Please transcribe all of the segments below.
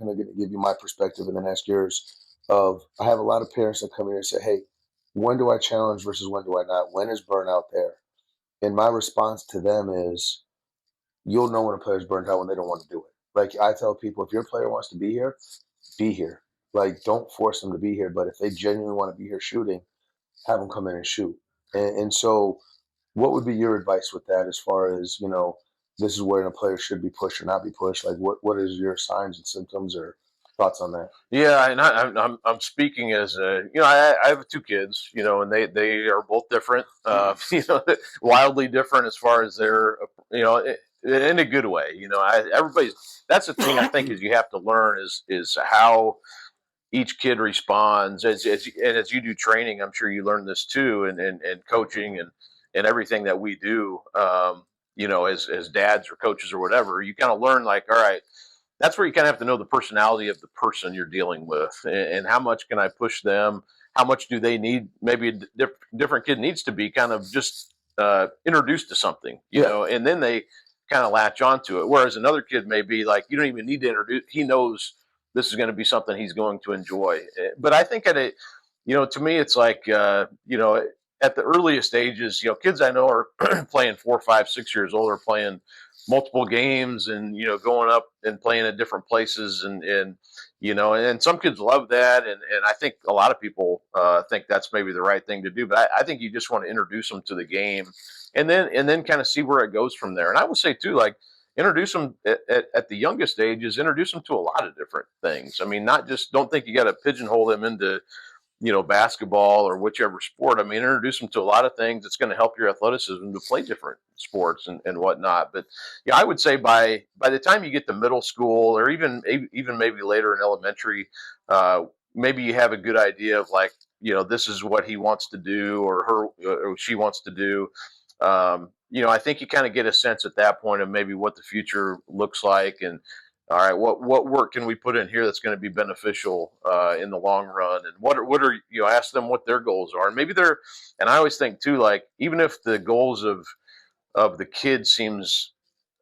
kind of going to give you my perspective and then ask yours. I have a lot of parents that come here and say, "Hey, when do I challenge versus when do I not? When is burnout there?" And my response to them is, "You'll know when a player's burnt out when they don't want to do it." Like I tell people, if your player wants to be here, be here. Like don't force them to be here. But if they genuinely want to be here shooting, have them come in and shoot. And so, what would be your advice with that as far as, this is where a player should be pushed or not be pushed? Like, what is your signs and symptoms or thoughts on that? Yeah, and I'm speaking as I have two kids, and they are both different, wildly different as far as their, in a good way. Everybody's that's the thing I think is you have to learn is how each kid responds as you do training. I'm sure you learn this too, and coaching and everything that we do. As dads or coaches or whatever, you kind of learn like, all right, that's where you kind of have to know the personality of the person you're dealing with, and how much can I push them? How much do they need? Maybe a different kid needs to be kind of just introduced to something, Yeah. and then they kind of latch onto it. Whereas another kid may be like, you don't even need to introduce. He knows this is going to be something he's going to enjoy. But I think to me, it's like, at the earliest ages, kids I know are playing 4, 5, 6 years old, are playing multiple games and going up and playing at different places and some kids love that and I think a lot of people think that's maybe the right thing to do, but I think you just want to introduce them to the game and then kind of see where it goes from there. And I would say too, like, introduce them at the youngest ages, introduce them to a lot of different things. I mean, not just, don't think you got to pigeonhole them into basketball or whichever sport. I mean, introduce them to a lot of things that's going to help your athleticism to play different sports and whatnot. But yeah, I would say by the time you get to middle school or even maybe later in elementary, maybe you have a good idea of like, this is what he wants to do or she wants to do. I think you kind of get a sense at that point of maybe what the future looks like and all right, what work can we put in here that's going to be beneficial in the long run, and what are ask them what their goals are, and maybe they're, and I always think too, like even if the goals of the kid seems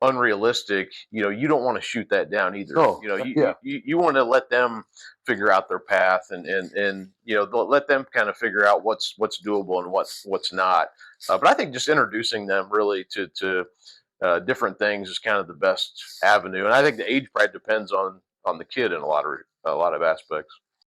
unrealistic, you don't want to shoot that down either. Oh, yeah. You want to let them figure out their path and let them kind of figure out what's doable and what's not. But I think just introducing them really to different things is kind of the best avenue. And I think the age probably depends on the kid in a lot of aspects.